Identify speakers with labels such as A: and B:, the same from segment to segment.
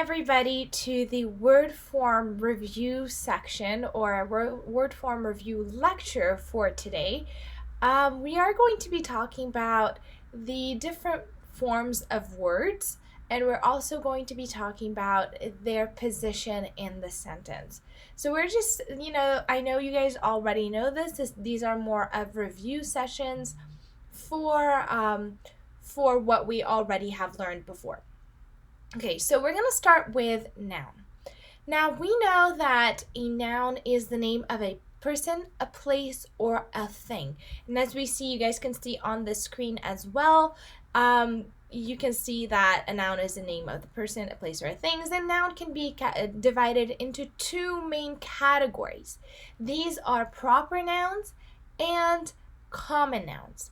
A: Everybody to the word form review section or word form review lecture for today. We are going to be talking about the different forms of words, and we're also going to be talking about their position in the sentence. So we're just, I know you guys already know these are more of review sessions for what we already have learned before. Okay, so we're going to start with noun. Now, we know that a noun is the name of a person, a place, or a thing. And as we see, you guys can see on the screen as well, you can see that a noun is the name of the person, a place, or a thing. And noun can be divided into two main categories. These are proper nouns and common nouns.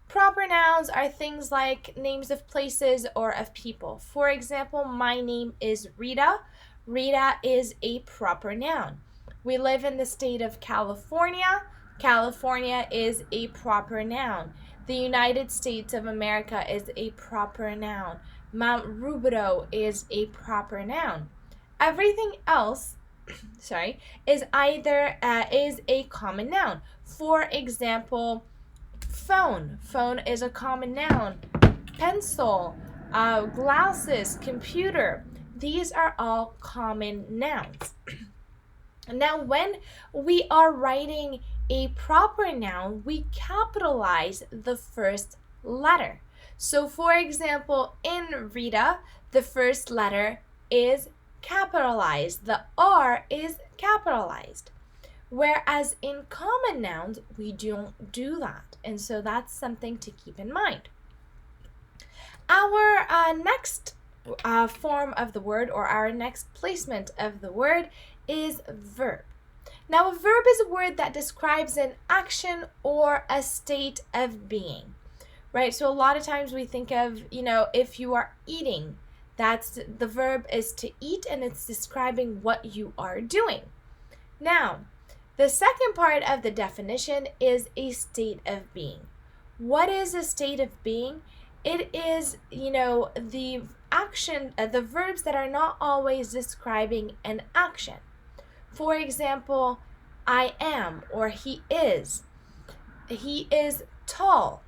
A: Proper nouns are things like names of places or of people. For example, my name is Rita. Rita is a proper noun. We live in the state of California. California is a proper noun. The United States of America is a proper noun. Mount Rubidoux is a proper noun. Everything else is either is a common noun. For example, phone. Phone is a common noun. Pencil, glasses, computer. These are all common nouns. Now, when we are writing a proper noun, we capitalize the first letter. So, for example, in Rita, the first letter is capitalized. The R is capitalized. Whereas in common nouns, we don't do that. And so that's something to keep in mind. Our next form of the word, or our next placement of the word, is verb. Now, a verb is a word that describes an action or a state of being, right? So a lot of times we think of, if you are eating, the verb is to eat, and it's describing what you are doing. Now, the second part of the definition is a state of being. What is a state of being? It is, the action, the verbs that are not always describing an action. For example, I am, or he is. He is tall.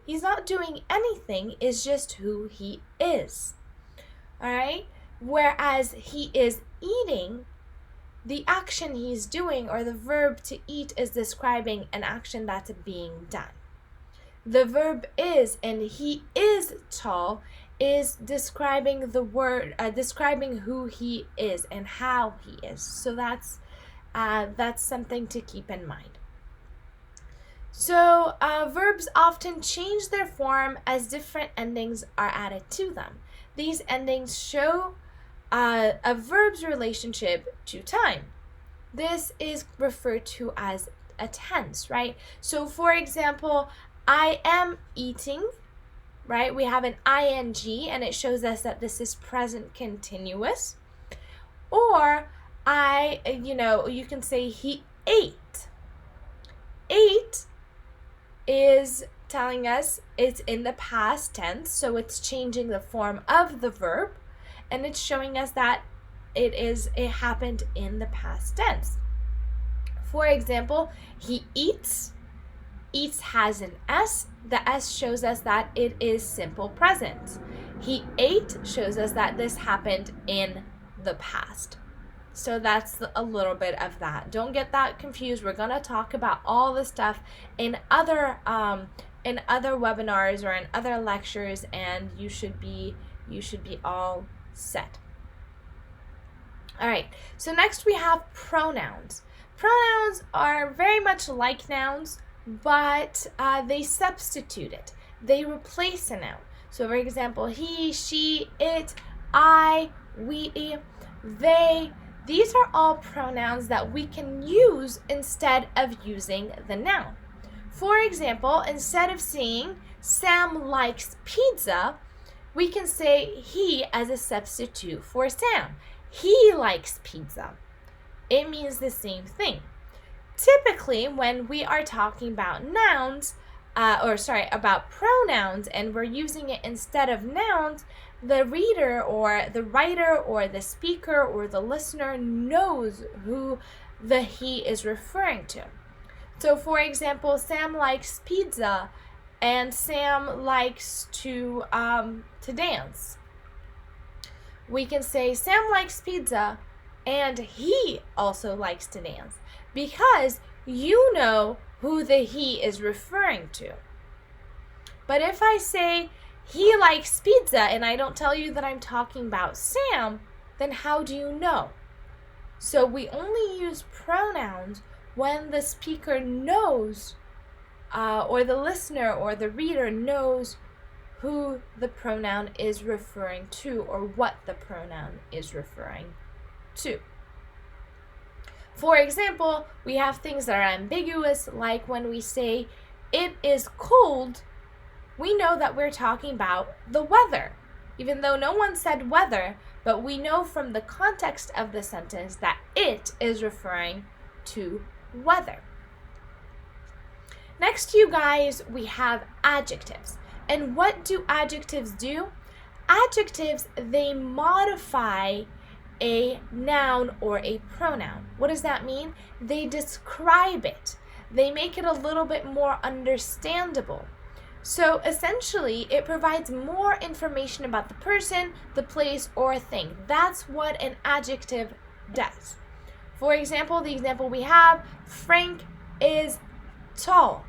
A: He's not doing anything, it's just who he is. All right? Whereas he is eating, the action he's doing, or the verb to eat, is describing an action that's being done. The verb is, and he is tall, is describing the word, describing who he is and how he is. So that's something to keep in mind. So verbs often change their form as different endings are added to them. These endings show a verb's relationship to time. This is referred to as a tense, right? So for example, I am eating, right? We have an ing, and it shows us that this is present continuous. Or you can say he ate. Ate is telling us it's in the past tense, so it's changing the form of the verb. And it's showing us that it happened in the past tense. For example, he eats. Eats has an S. The S shows us that it is simple present. He ate shows us that this happened in the past. So that's a little bit of that. Don't get that confused. We're going to talk about all this stuff in other webinars or in other lectures, and you should be all set. All right, so next we have pronouns. Pronouns are very much like nouns, but they substitute it. They replace a noun. So for example, he, she, it, I, we, they. These are all pronouns that we can use instead of using the noun. For example, instead of saying Sam likes pizza, we can say he as a substitute for Sam. He likes pizza. It means the same thing. Typically, when we are talking about about pronouns, and we're using it instead of nouns, the reader or the writer or the speaker or the listener knows who the he is referring to. So for example, Sam likes pizza and Sam likes to dance. We can say Sam likes pizza and he also likes to dance, because you know who the he is referring to. But if I say he likes pizza and I don't tell you that I'm talking about Sam, then how do you know? So we only use pronouns when the speaker knows, or the listener or the reader knows who the pronoun is referring to or what the pronoun is referring to. For example, we have things that are ambiguous, like when we say it is cold, we know that we're talking about the weather, even though no one said weather, but we know from the context of the sentence that it is referring to weather. Next, you guys, we have adjectives. And what do adjectives do? Adjectives, they modify a noun or a pronoun. What does that mean? They describe it. They make it a little bit more understandable. So essentially, it provides more information about the person, the place, or a thing. That's what an adjective does. For example, the example we have, Frank is tall.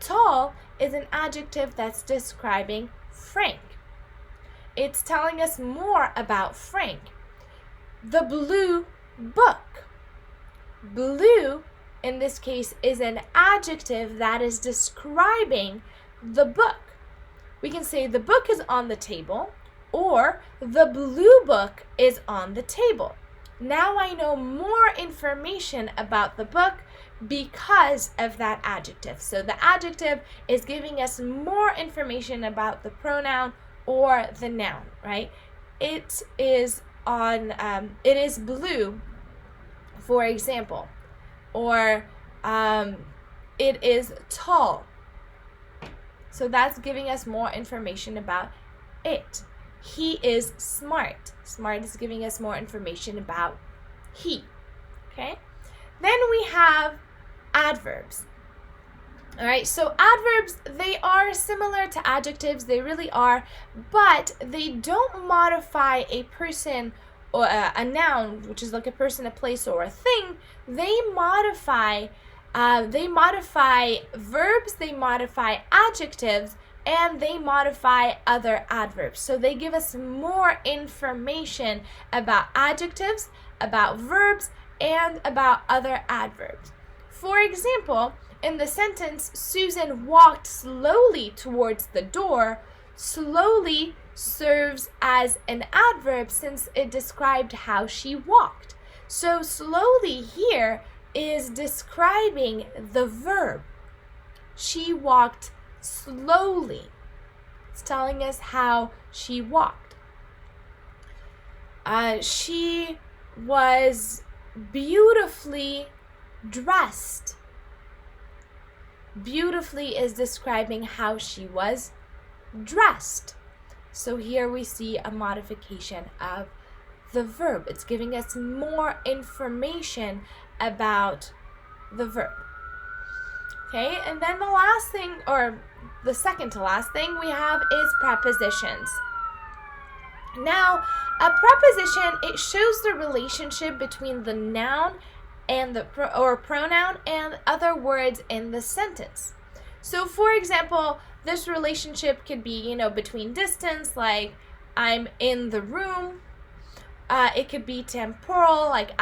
A: Tall is an adjective that's describing Frank. It's telling us more about Frank. The blue book. Blue, in this case, is an adjective that is describing the book. We can say the book is on the table, or the blue book is on the table. Now I know more information about the book because of that adjective. So the adjective is giving us more information about the pronoun or the noun, right? It is blue, for example, or it is tall. So that's giving us more information about it. He is smart. Smart is giving us more information about he. Okay? Then we have adverbs. All right, so adverbs, they are similar to adjectives, they really are, but they don't modify a person or a noun, which is like a person, a place, or a thing. They modify verbs, they modify adjectives, and they modify other adverbs. So they give us more information about adjectives, about verbs, and about other adverbs. For example, in the sentence, Susan walked slowly towards the door, slowly serves as an adverb since it described how she walked. So slowly here is describing the verb. She walked slowly. It's telling us how she walked. She was beautifully dressed. Beautifully is describing how she was dressed. So here we see a modification of the verb. It's giving us more information about the verb. Okay, and then the last thing, or the second to last thing we have is prepositions. Now, a preposition, it shows the relationship between the noun and the pronoun and other words in the sentence. So for example, this relationship could be, between distance, like I'm in the room. It could be temporal, like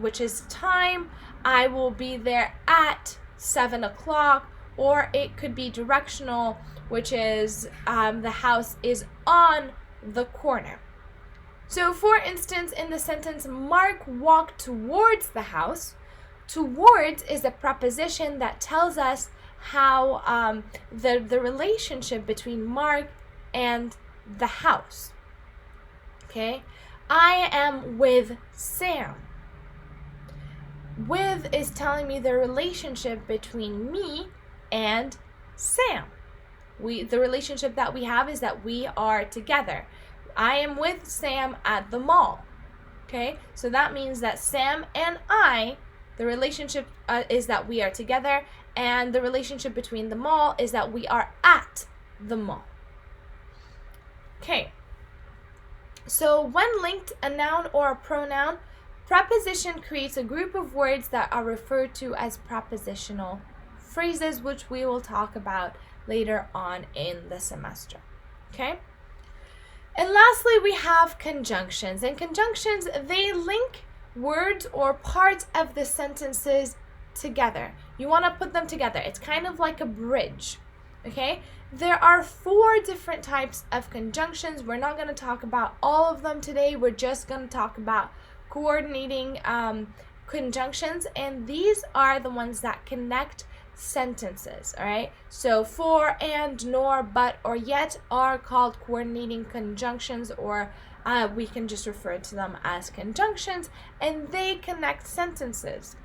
A: which is time. I will be there at 7 o'clock. Or it could be directional, which is the house is on the corner. So for instance, in the sentence, Mark walked towards the house, towards is a preposition that tells us how the relationship between Mark and the house. Okay, I am with Sam. With is telling me the relationship between me and Sam. The relationship that we have is that we are together. I am with Sam at the mall. Okay, so that means that Sam and I, the relationship is that we are together, and the relationship between the mall is that we are at the mall. Okay, so when linked, a noun or a pronoun, preposition creates a group of words that are referred to as prepositional phrases, which we will talk about later on in the semester. Okay? And lastly, we have conjunctions. And conjunctions, they link words or parts of the sentences together. You want to put them together. It's kind of like a bridge. Okay? There are 4 different types of conjunctions. We're not going to talk about all of them today. We're just going to talk about coordinating conjunctions, and these are the ones that connect sentences. All right, so for, and, nor, but, or yet are called coordinating conjunctions, or we can just refer to them as conjunctions, and they connect sentences,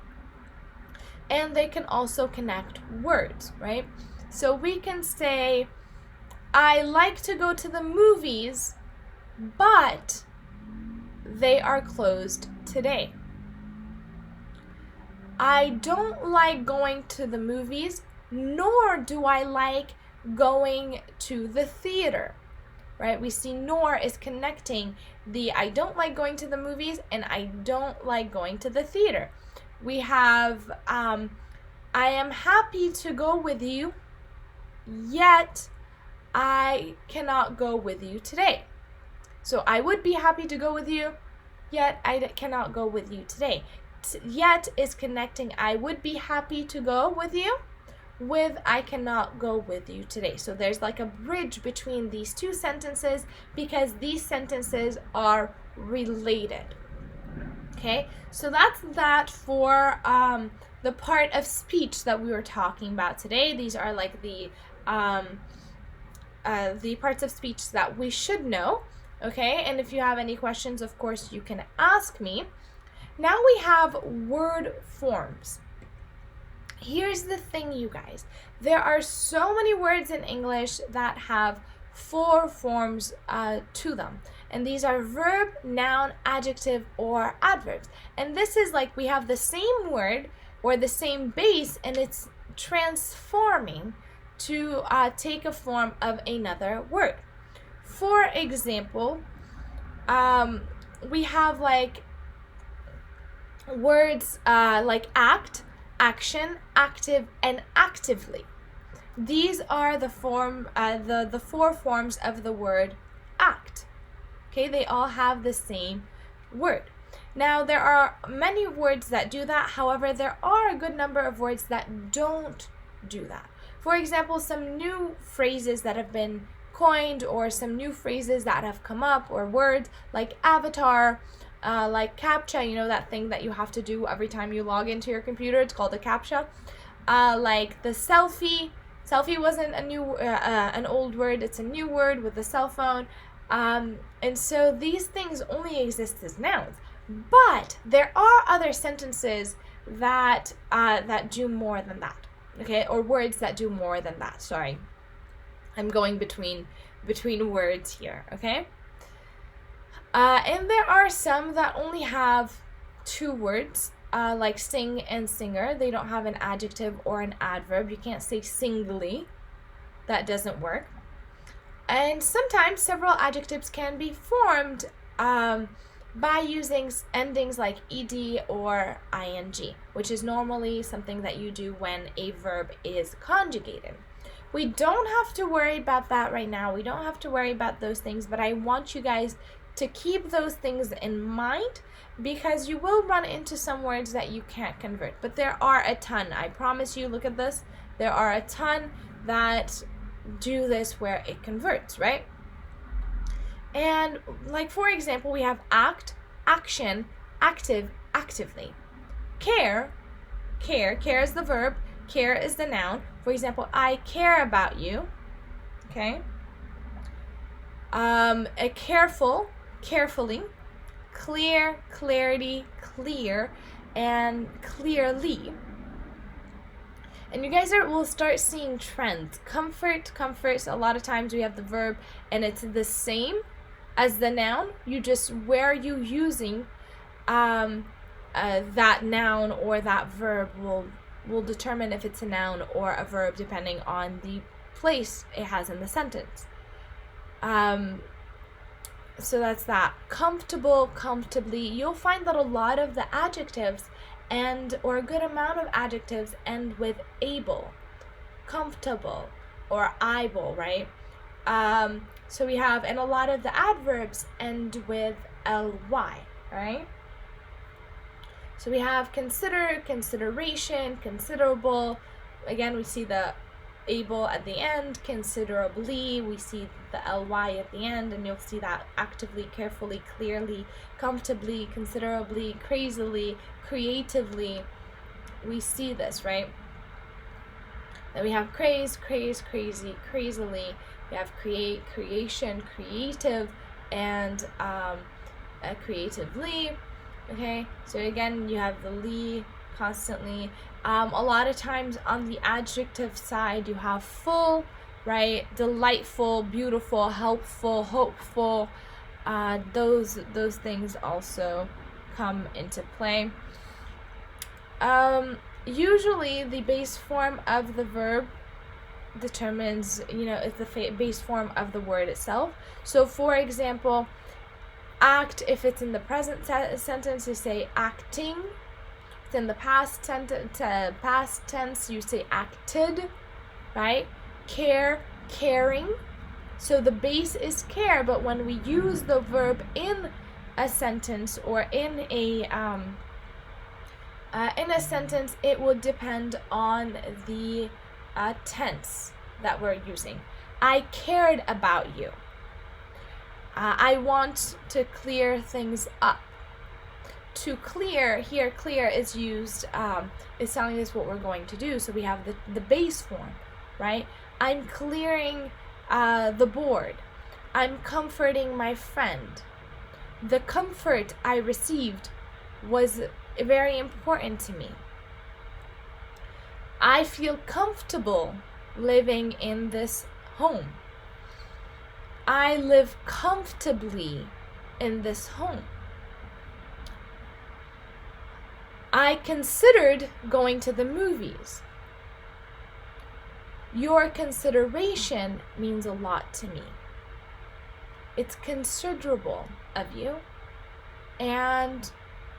A: and they can also connect words, right? So we can say, I like to go to the movies, but they are closed today. I don't like going to the movies, nor do I like going to the theater, right? We see nor is connecting the I don't like going to the movies and I don't like going to the theater. We have I am happy to go with you, yet I cannot go with you today. So I would be happy to go with you, yet I cannot go with you today. Yet is connecting I would be happy to go with you with I cannot go with you today. So there's like a bridge between these 2 sentences because these sentences are related. Okay, so that's that for the part of speech that we were talking about today. These are like the parts of speech that we should know. Okay, and if you have any questions, of course, you can ask me. Now we have word forms. Here's the thing, you guys. There are so many words in English that have 4 forms to them. And these are verb, noun, adjective, or adverbs. And this is like we have the same word or the same base, and it's transforming to take a form of another word. For example, we have like words like act, action, active, and actively. These are the 4 forms of the word act. Okay, they all have the same word. Now there are many words that do that. However, there are a good number of words that don't do that. For example, some new phrases that have been coined, or some new phrases that have come up, or words like avatar, like CAPTCHA, you know, that thing that you have to do every time you log into your computer. It's called a CAPTCHA. Like the selfie. Selfie wasn't a new, an old word. It's a new word with the cell phone. And so these things only exist as nouns. But there are other sentences that that do more than that. Okay, or words that do more than that. Sorry, I'm going between words here. Okay. And there are some that only have 2 words, like sing and singer. They don't have an adjective or an adverb. You can't say singly. That doesn't work. And sometimes several adjectives can be formed by using endings like ed or ing, which is normally something that you do when a verb is conjugated. We don't have to worry about that right now. We don't have to worry about those things, but I want you guys to keep those things in mind, because you will run into some words that you can't convert. But there are a ton. I promise you, look at this. There are a ton that do this where it converts, right? And like, for example, we have act, action, active, actively. Care is the verb, care is the noun. For example, I care about you. Okay. A careful, carefully. Clear, clarity, clear, and clearly. And you guys will start seeing trends. Comfort, comforts. A lot of times we have the verb and it's the same As the noun, you just, where are you using that noun or that verb will determine if it's a noun or a verb depending on the place it has in the sentence. So that's that. Comfortable, comfortably. You'll find that a lot of the adjectives or a good amount of adjectives end with able, comfortable, or able, right? So we have, and a lot of the adverbs end with ly, right? So we have consider, consideration, considerable. Again, we see the able at the end. Considerably, we see the ly at the end, and you'll see that actively, carefully, clearly, comfortably, considerably, crazily, creatively. We see this, right? Then we have craze, crazy, crazily. We have create, creation, creative, and creatively. Okay, so again, you have the ly constantly. A lot of times on the adjective side, you have full, right? Delightful, beautiful, helpful, hopeful. Those things also come into play. Usually the base form of the verb determines, it's the base form of the word itself. So for example, act, if it's in the present sentence, you say acting. If it's in the past tense, you say acted, right? Care, caring. So the base is care, but when we use the verb in a sentence or in a sentence, it would depend on the tense that we're using. I cared about you. I want to clear things up. To clear, here clear is used, is telling us what we're going to do. So we have the base form, right? I'm clearing the board. I'm comforting my friend. The comfort I received was very important to me. I feel comfortable living in this home. I live comfortably in this home. I considered going to the movies. Your consideration means a lot to me. It's considerable of you, and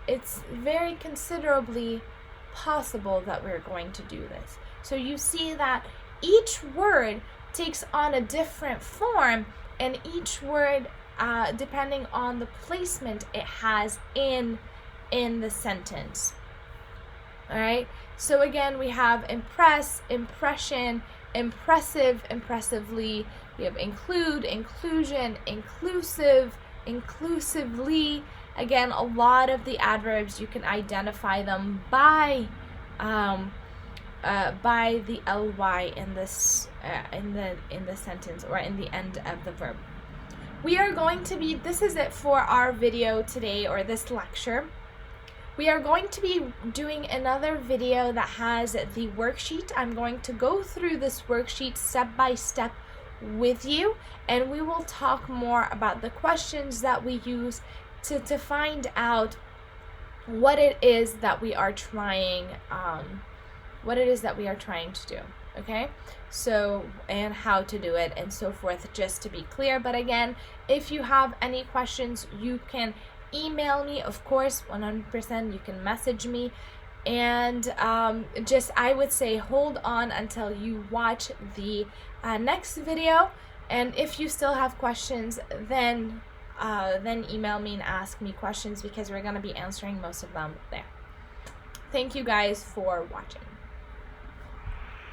A: it's very considerably possible that we're going to do this. So you see that each word takes on a different form, and each word, depending on the placement it has in the sentence. All right, so again, we have impress, impression, impressive, impressively. We have include, inclusion, inclusive, inclusively. Again, a lot of the adverbs, you can identify them by the ly in this in the sentence or in the end of the verb. We are going to be, this is it for our video today, or this lecture. We are going to be doing another video that has the worksheet. I'm going to go through this worksheet step by step with you, and we will talk more about the questions that we use to find out what it is that we are trying to do, okay? So, and how to do it and so forth, just to be clear. But again, if you have any questions, you can email me, of course, 100%. You can message me, and I would say hold on until you watch the next video, and if you still have questions, then email me and ask me questions, because we're going to be answering most of them there. Thank you guys for watching.